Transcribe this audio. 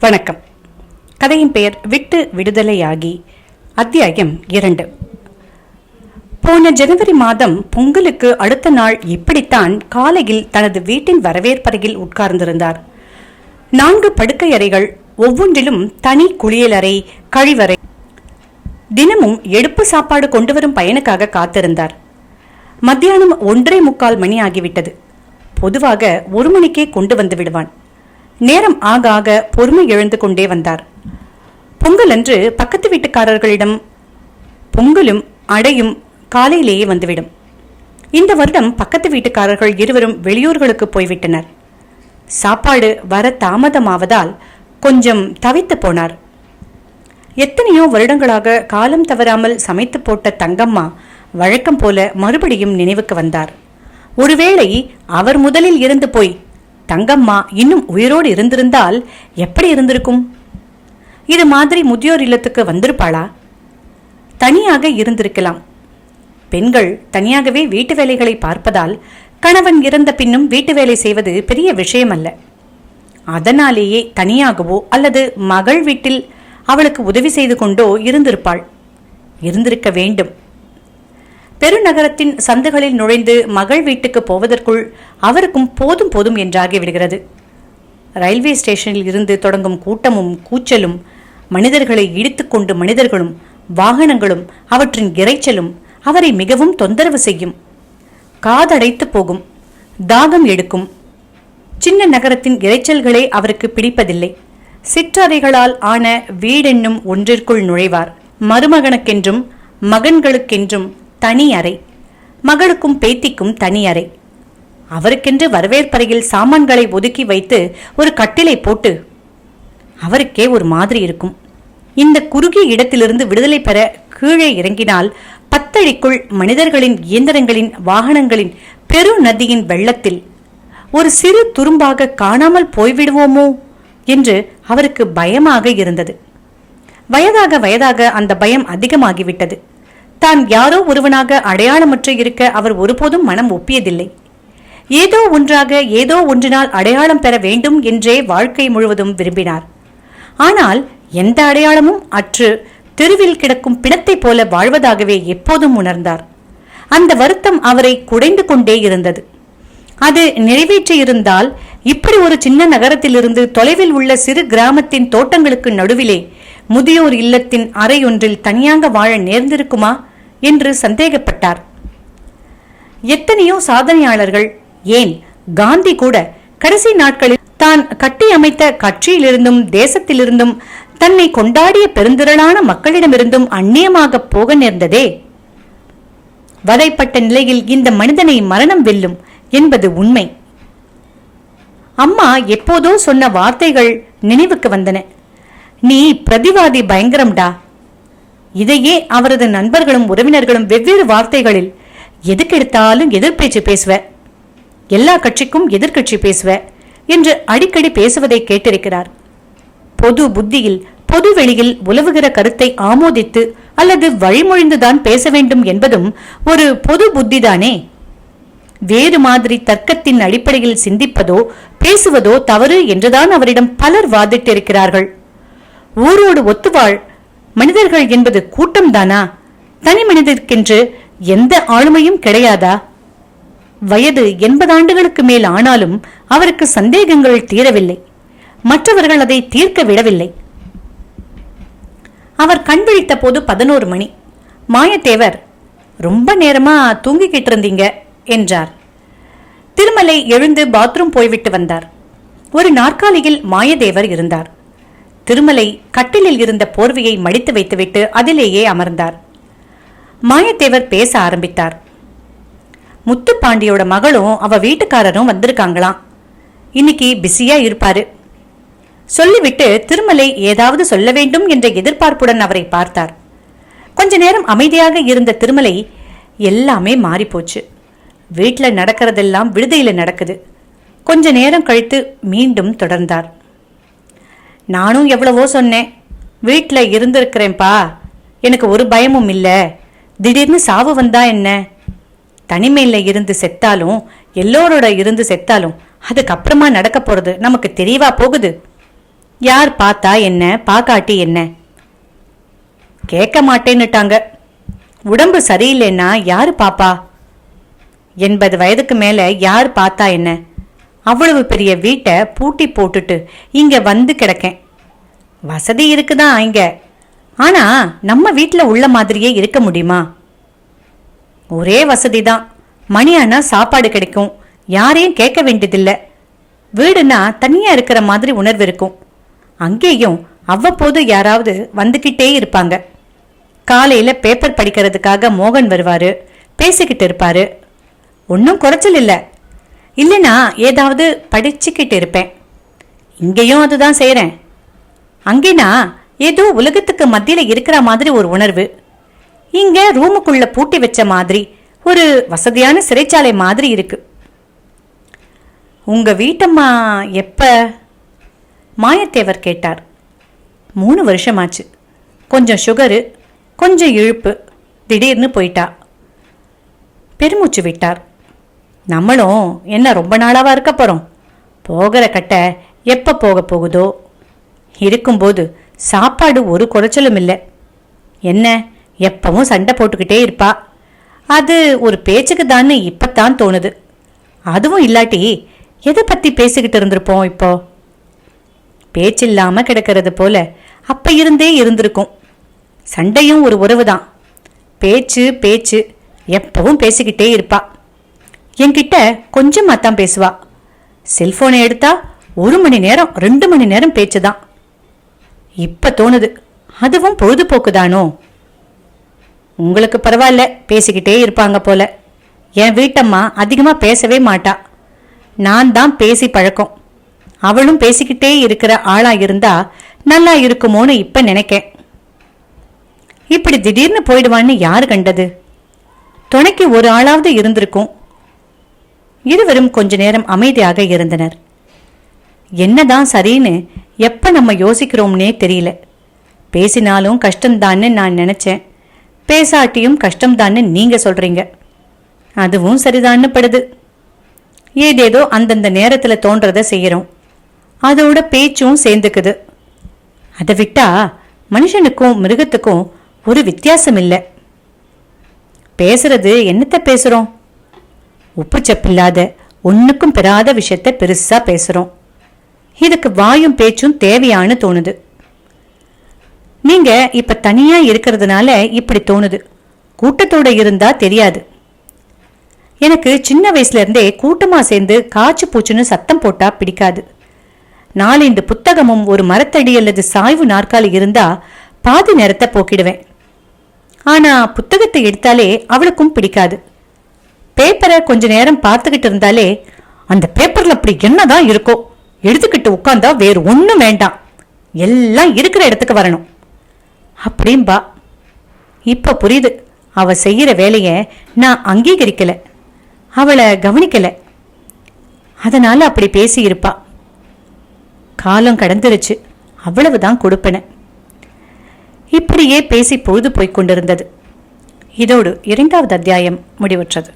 வணக்கம். கதையின் பெயர் விட்டு விடுதலையாகி. அத்தியாயம் 2. போன ஜனவரி மாதம் பொங்கலுக்கு அடுத்த நாள் இப்படித்தான் காலையில் தனது வீட்டின் வரவேற்பறையில் உட்கார்ந்திருந்தார். 4 படுக்கை அறைகள், ஒவ்வொன்றிலும் தனி குளியலறை, கழிவறை. தினமும் எடுப்பு சாப்பாடு கொண்டு வரும் பையனுக்காக காத்திருந்தார். மத்தியானம் 1:45 மணி ஆகிவிட்டது. பொதுவாக 1 மணிக்கே கொண்டு வந்து விடுவான். நேரம் ஆக ஆக பொறுமை இழந்து கொண்டே வந்தார். பொங்கல் அன்று பக்கத்து வீட்டுக்காரர்களிடம் பொங்கலும் அடையும் காலையிலேயே வந்துவிடும். இந்த வருடம் பக்கத்து வீட்டுக்காரர்கள் இருவரும் வெளியூர்களுக்கு போய்விட்டனர். சாப்பாடு வர தாமதமாவதால் கொஞ்சம் தவித்து போனார். எத்தனையோ வருடங்களாக காலம் தவறாமல் சமைத்து போட்ட தங்கம்மா வழக்கம் போல மறுபடியும் நினைவுக்கு வந்தார். ஒருவேளை அவர் முதலில் இருந்து போய் தங்கம்மா இன்னும் உயிரோடு இருந்திருந்தால் எப்படி இருந்திருக்கும்? இது மாதிரி முதியோர் இல்லத்துக்கு வந்திருப்பாளா? தனியாக இருந்திருக்கலாம். பெண்கள் தனியாகவே வீட்டு வேலைகளை பார்ப்பதால் கணவன் இறந்த பின்னும் வீட்டு வேலை செய்வது பெரிய விஷயம் அல்ல. அதனாலேயே தனியாகவோ அல்லது மகள் வீட்டில் அவளுக்கு உதவி செய்து கொண்டோ இருந்திருப்பாள். இருந்திருக்க வேண்டும். பெருநகரத்தின் சந்துகளில் நுழைந்து மகள் வீட்டுக்கு போவதற்குள் அவருக்கும் போதும் போதும் என்றாகிவிடுகிறது. ரயில்வே ஸ்டேஷனில் இருந்து தொடங்கும் கூட்டமும் கூச்சலும், மனிதர்களை இடித்துக்கொண்டு மனிதர்களும் வாகனங்களும் அவற்றின் இரைச்சலும் அவரை மிகவும் தொந்தரவு செய்யும். காதடைத்து போகும், தாகம் எடுக்கும். சின்ன நகரத்தின் இரைச்சல்களே அவருக்கு பிடிப்பதில்லை. சிற்றறைகளால் ஆன வீடென்னும் ஒன்றிற்குள் நுழைவார். மருமகனுக்கென்றும் மகன்களுக்கென்றும் தனி அறை, மகளுக்கும் பேத்திக்கும் தனி அறை. அவருக்கென்று வரவேற்பறையில் சாமான்களை ஒதுக்கி வைத்து ஒரு கட்டிலை போட்டு அவருக்கே ஒரு மாதிரி இருக்கும். இந்த குறுகிய இடத்திலிருந்து விடுதலை பெற கீழே இறங்கினால் 10 அடிக்குள் மனிதர்களின், இயந்திரங்களின், வாகனங்களின் பெரு நதியின் வெள்ளத்தில் ஒரு சிறு துரும்பாக காணாமல் போய்விடுவோமோ என்று அவருக்கு பயமாக இருந்தது. வயதாக வயதாக அந்த பயம் அதிகமாகிவிட்டது. தான் யாரோ ஒருவனாக அடையாளமற்று இருக்க அவர் ஒருபோதும் மனம் ஒப்பியதில்லை. ஏதோ ஒன்றாக, ஏதோ ஒன்றினால் அடையாளம் பெற வேண்டும் என்றே வாழ்க்கை முழுவதும் விரும்பினார். ஆனால் எந்த அடையாளமும் அற்று தெருவில் கிடக்கும் பிணத்தை போல வாழ்வதாகவே எப்போதும் உணர்ந்தார். அந்த வருத்தம் அவரை குடைந்து கொண்டே இருந்தது. அது நிறைவேற்றியிருந்தால் இப்படி ஒரு சின்ன நகரத்திலிருந்து தொலைவில் உள்ள சிறு கிராமத்தின் தோட்டங்களுக்கு நடுவிலே முதியோர் இல்லத்தின் அறையொன்றில் தனியாக வாழ நேர்ந்திருக்குமா என்று சந்தேகப்பட்டார். எத்தனையோ சாதனையாளர்கள், ஏன் காந்தி கூட கடைசி நாட்களில் தான் கட்டி அமைத்த கட்சியிலிருந்தும் தேசத்திலிருந்தும் தன்னை கொண்டாடிய பெருந்திரளான மக்களிடமிருந்தும் அந்நியமாக போக நேர்ந்ததே. வதைப்பட்ட நிலையில் இந்த மனிதனை மரணம் வெல்லும் என்பது உண்மை. அம்மா எப்போதோ சொன்ன வார்த்தைகள் நினைவுக்கு வந்தன. நீ பிரதிவாதி பயங்கரம்டா. இதையே அவரது நண்பர்களும் உறவினர்களும் வெவ்வேறு வார்த்தைகளில் எதுக்கெடுத்தாலும் எதிர்பேச்சு பேசுவ, எல்லா கட்சிக்கும் எதிர்கட்சி பேசுவ என்று அடிக்கடி பேசுவதை கேட்டிருக்கிறார். பொது புத்தியில், பொது வெளியில் உலவுகிற கருத்தை ஆமோதித்து அல்லது வழிமொழிந்துதான் பேச வேண்டும் என்பதும் ஒரு பொது புத்திதானே. வேறு மாதிரி தர்க்கத்தின் அடிப்படையில் சிந்திப்பதோ பேசுவதோ தவறு என்றுதான் அவரிடம் பலர் வாதிட்டிருக்கிறார்கள். ஊரோடு ஒத்துவாழ் மனிதர்கள் என்பது கூட்டம்தானா? தனி மனிதர்க்கென்று எந்த ஆளுமையும் கிடையாதா? வயது 80 ஆண்டுகளுக்கு மேல் ஆனாலும் அவருக்கு சந்தேகங்கள் தீரவில்லை. மற்றவர்கள் அதை தீர்க்க விடவில்லை. அவர் கண் விழித்த போது 11 மணி. மாயத்தேவர், ரொம்ப நேரமா தூங்கிக்கிட்டு இருந்தீங்க என்றார். திருமலை எழுந்து பாத்ரூம் போய்விட்டு வந்தார். ஒரு நாற்காலியில் மாயதேவர் இருந்தார். திருமலை கட்டிலில் இருந்த போர்வையை மடித்து வைத்துவிட்டு அதிலேயே அமர்ந்தார். மாயத்தேவர் பேச ஆரம்பித்தார். முத்துப்பாண்டியோட மகளும் அவ வீட்டுக்காரரும் வந்திருக்காங்களாம். இன்னைக்கு பிஸியா இருப்பாரு சொல்லிவிட்டு திருமலை ஏதாவது சொல்ல வேண்டும் என்ற எதிர்பார்ப்புடன் அவரை பார்த்தார். கொஞ்ச நேரம் அமைதியாக இருந்த திருமலை, எல்லாமே மாறிப்போச்சு. வீட்டுல நடக்கிறதெல்லாம் விடுதியில நடக்குது. கொஞ்ச நேரம் கழித்து மீண்டும் தொடர்ந்தார். நானும் எவ்வளவோ சொன்னேன், வீட்டுல இருந்திருக்கிறேன்பா, எனக்கு ஒரு பயமும் இல்லை. திடீர்னு சாவு வந்தா என்ன? தனிமையில இருந்து செத்தாலும் எல்லோரோட இருந்து செத்தாலும் அதுக்கப்புறமா நடக்க போறது நமக்கு தெரியவா போகுது? யார் பார்த்தா என்ன, பாக்காட்டி என்ன? கேட்க மாட்டேன்னுட்டாங்க. உடம்பு சரியில்லைன்னா யாரு பாப்பா? 80 வயதுக்கு மேல யார் பார்த்தா என்ன? அவ்வளவு பெரிய வீட்டை பூட்டி போட்டுட்டு இங்க வந்து கிடக்கேன். வசதி இருக்குதான் இங்க, ஆனா நம்ம வீட்டில் உள்ள மாதிரியே இருக்க முடியுமா? ஒரே வசதிதான். மணி ஆனா சாப்பாடு கிடைக்கும், யாரையும் கேட்க வேண்டியதில்லை. வீடுனா தனியா இருக்கிற மாதிரி உணர்வு இருக்கும். அங்கேயும் அவ்வப்போது யாராவது வந்துகிட்டே இருப்பாங்க. காலையில பேப்பர் படிக்கிறதுக்காக மோகன் வருவாரு, பேசிக்கிட்டு இருப்பாரு. ஒன்றும் குறைச்சல் இல்லை. இல்லைனா ஏதாவது படிச்சுக்கிட்டு இருப்பேன். இங்கேயும் அதுதான் செய்கிறேன். அங்கேனா ஏதோ உலகத்துக்கு மத்தியில் இருக்கிற மாதிரி ஒரு உணர்வு. இங்க ரூமுக்குள்ள பூட்டி வச்ச மாதிரி ஒரு வசதியான சிறைச்சாலை மாதிரி இருக்கு. உங்க வீட்டம்மா எப்ப? மாயத்தேவர் கேட்டார். 3 வருஷமாச்சு. கொஞ்சம் சுகரு, கொஞ்சம் இழுப்பு, திடீர்னு போயிட்டா. பெருமூச்சு விட்டார். நம்மளும் என்ன ரொம்ப நாளாவா இருக்க போறோம்? போகிற கட்டை எப்ப போக போகுதோ. இருக்கும்போது சாப்பாடு ஒரு குறைச்சலும் இல்லை. என்ன எப்பவும் சண்டை போட்டுக்கிட்டே இருப்பா. அது ஒரு பேச்சுக்கு தான்னு இப்பத்தான் தோணுது. அதுவும் இல்லாட்டி எதை பத்தி பேசிக்கிட்டு இருந்திருப்போம்? இப்போ பேச்சில்லாம கிடக்கிறது போல அப்ப இருந்தே இருந்திருக்கும். சண்டையும் ஒரு உறவுதான். பேச்சு பேச்சு எப்பவும் பேசிக்கிட்டே இருப்பா. என்கிட்ட கொஞ்சமா தான் பேசுவா. செல்போனை எடுத்தா 1 மணி நேரம் 2 மணி நேரம் பேச்சுதான். இப்ப தோணுது, அதுவும் பொழுதுபோக்குதானோ? உங்களுக்கு பரவாயில்ல, பேசிக்கிட்டே இருப்பாங்க போல. என் வீட்டம்மா அதிகமா பேசவே மாட்டா. நான் தான் பேசி பழக்கம். அவளும் பேசிக்கிட்டே இருக்கிற ஆளா இருந்தா நல்லா இருக்குமோன்னு இப்ப நினைக்கேன். இப்படி திடீர்னு போயிடுவான்னு யாரு கண்டது? துணைக்கு ஒரு ஆளாவது இருந்திருக்கும். இருவரும் கொஞ்ச நேரம் அமைதியாக இருந்தனர். என்னதான் சரின்னு எப்ப நம்ம யோசிக்கிறோம்னே தெரியல. பேசினாலும் கஷ்டம்தான்னு நான் நினைச்சேன். பேசாட்டியும் கஷ்டம்தான்னு நீங்க சொல்றீங்க. அதுவும் சரிதான்னு படுது. ஏதேதோ அந்தந்த நேரத்துல தோன்றத செய்யறோம். அதோட பேச்சும் சேர்ந்துக்குது. அதை விட்டா மனுஷனுக்கும் மிருகத்துக்கும் ஒரு வித்தியாசம் இல்லை. பேசுறது என்னத்த பேசுறோம்? உப்பு சப்பில்லாத ஒன்னுக்கும் பெறாத விஷயத்த பெருசா பேசுறோம். இதுக்கு வாயும் பேச்சும் தேவையான்னு தோணுது. நீங்க இப்ப தனியா இருக்கிறதுனால இப்படி தோணுது. கூட்டத்தோட இருந்தா தெரியாது. எனக்கு சின்ன வயசுல இருந்தே கூட்டமா சேர்ந்து காய்ச்சி பூச்சுன்னு சத்தம் போட்டா பிடிக்காது. 4 புத்தகமும் ஒரு மரத்தடி அல்லது சாய்வு நாற்காலி இருந்தா பாதி நேரத்தை போக்கிடுவேன். ஆனா புத்தகத்தை எடுத்தாலே அவளுக்கும் பிடிக்காது. பேப்பரை கொஞ்ச நேரம் பார்த்துக்கிட்டு இருந்தாலே அந்த பேப்பர்ல அப்படி என்னதான் இருக்கோ, எடுத்துக்கிட்டு உட்கார்ந்தா வேறு ஒன்னும் வேண்டாம், எல்லாம் இருக்கிற இடத்துக்கு வரணும் அப்படின்பா. இப்ப புரியுது, அவ செய்யற வேலைய நான் அங்கீகரிக்கல, அவளை கவனிக்கல. அதனால அப்படி பேசி இருப்பா. காலம் கடந்துருச்சு, அவ்வளவுதான் கொடுப்பன. இப்படியே பேசி பொழுது போய்கொண்டிருந்தது. இதோடு 2வது அத்தியாயம் முடிவுற்றது.